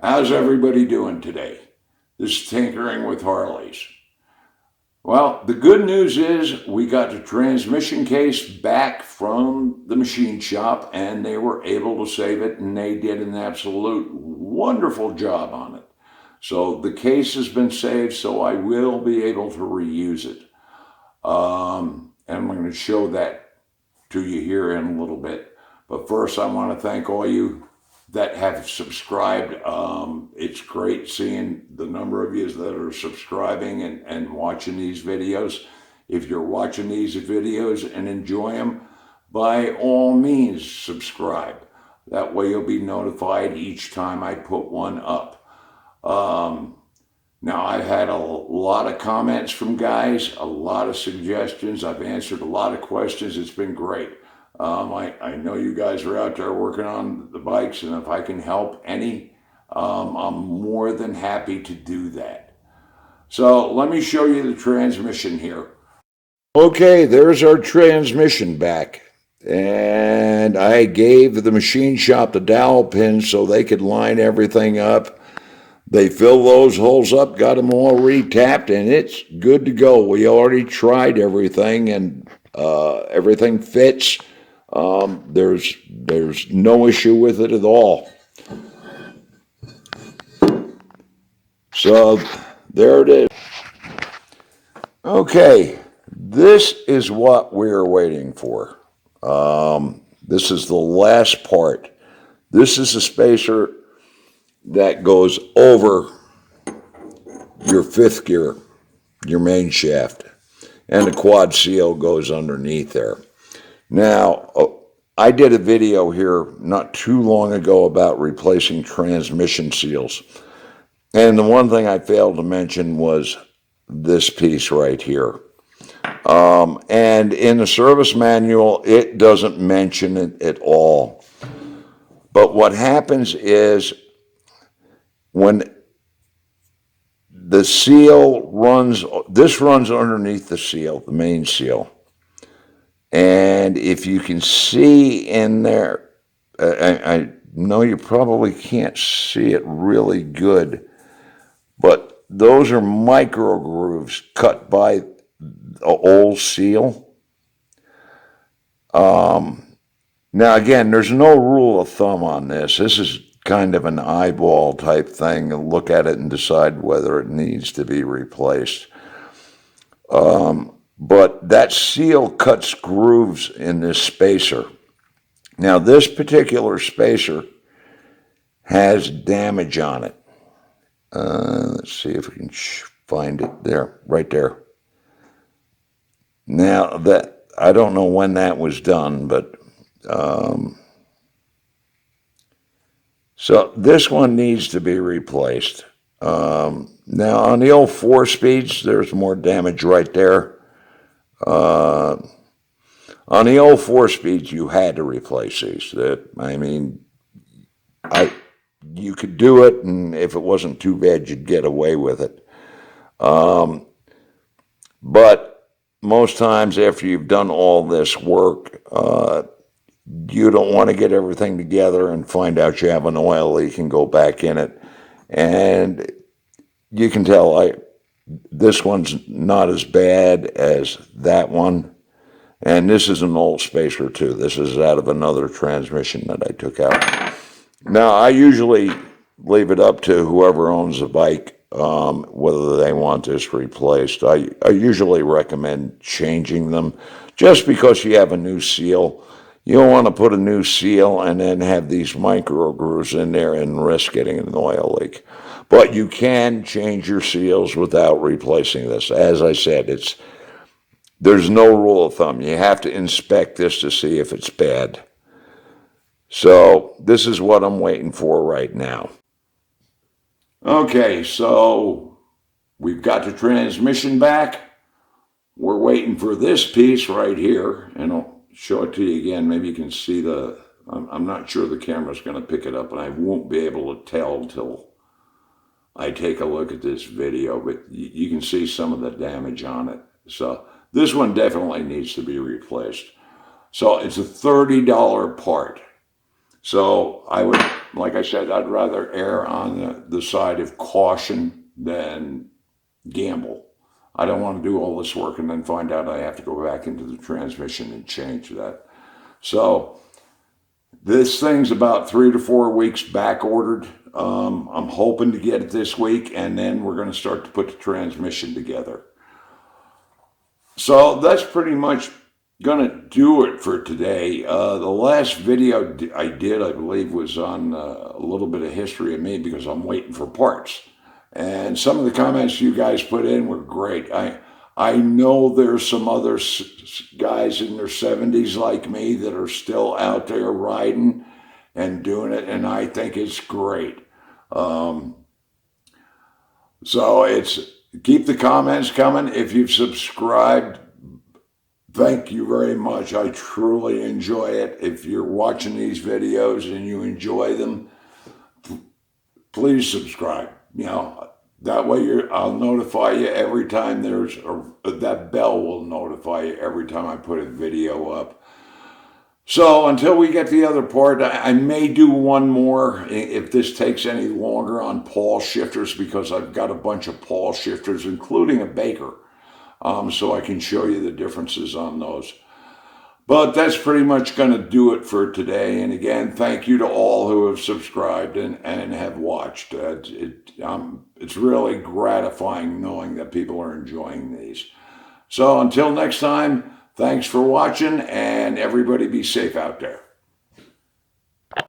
How's everybody doing today? This is Tinkering with Harleys. Well, the good news is we got the transmission case back from the machine shop and they were able to save it, and they did an absolute wonderful job on it. So the case has been saved, so I will be able to reuse it. And I'm going to show that to you here in a little bit. But first, I want to thank all you that have subscribed. It's great seeing the number of you that are subscribing and watching these videos. If you're watching these videos and enjoy them, by all means, subscribe. That way you'll be notified each time I put one up. Now, I've had a lot of comments from guys, a lot of suggestions. I've answered a lot of questions. It's been great. I know you guys are out there working on the bikes, and if I can help any, I'm more than happy to do that. So let me show you the transmission here. Okay, there's our transmission back. And I gave the machine shop the dowel pins so they could line everything up. They filled those holes up, got them all retapped, and it's good to go. We already tried everything, and everything fits. There's no issue with it at all. So there it is. Okay, this is what we're waiting for. This is the last part. This is a spacer that goes over your fifth gear, your main shaft, and the quad seal goes underneath there. Now, I did a video here not too long ago about replacing transmission seals. And the one thing I failed to mention was this piece right here. And in the service manual, it doesn't mention it at all. But what happens is when the seal runs, this runs underneath the seal, the main seal. And if you can see in there, I know you probably can't see it really good, but those are micro grooves cut by the old seal. Now again, there's no rule of thumb on this. This is kind of an eyeball type thing, and look at it and decide whether it needs to be replaced. But that seal cuts grooves in this spacer. Now, this particular spacer has damage on it. Let's see if we can find it there, right there. Now, that I don't know when that was done, but so this one needs to be replaced. Now, on the old 4-speeds, there's more damage right there. On the old 4-speeds, you had to replace these. You could do it, and if it wasn't too bad, you'd get away with it. But most times, after you've done all this work, you don't want to get everything together and find out you have an oil leak and go back in it. And you can tell this one's not as bad as that one. And this is an old spacer too. This is out of another transmission that I took out. Now, I usually leave it up to whoever owns the bike, whether they want this replaced. I usually recommend changing them just because you have a new seal. You don't want to put a new seal and then have these micro grooves in there and risk getting an oil leak. But you can change your seals without replacing this. As I said, there's no rule of thumb. You have to inspect this to see if it's bad. So this is what I'm waiting for right now. Okay, so we've got the transmission back. We're waiting for this piece right here, and I'll show it to you again. Maybe you can see I'm not sure the camera's going to pick it up, and I won't be able to tell till I take a look at this video, but you can see some of the damage on it. So this one definitely needs to be replaced. So it's a $30 part. So I would, like I said, I'd rather err on the side of caution than gamble. I don't want to do all this work and then find out I have to go back into the transmission and change that. So this thing's about 3 to 4 weeks back ordered. I'm hoping to get it this week, and then we're going to start to put the transmission together. So that's pretty much going to do it for today. The last video I did, I believe, was on a little bit of history of me because I'm waiting for parts. And some of the comments you guys put in were great. I know there's some other guys in their 70s like me that are still out there riding and doing it, and I think it's great. So keep the comments coming. If you've subscribed, thank you very much. I truly enjoy it. If you're watching these videos and you enjoy them, please subscribe. That way I'll notify you every time that bell will notify you every time I put a video up. So until we get the other part, I may do one more if this takes any longer on pawl shifters, because I've got a bunch of pawl shifters, including a Baker, so I can show you the differences on those. But that's pretty much going to do it for today. And again, thank you to all who have subscribed and have watched. It's really gratifying knowing that people are enjoying these. So until next time, thanks for watching, and everybody be safe out there.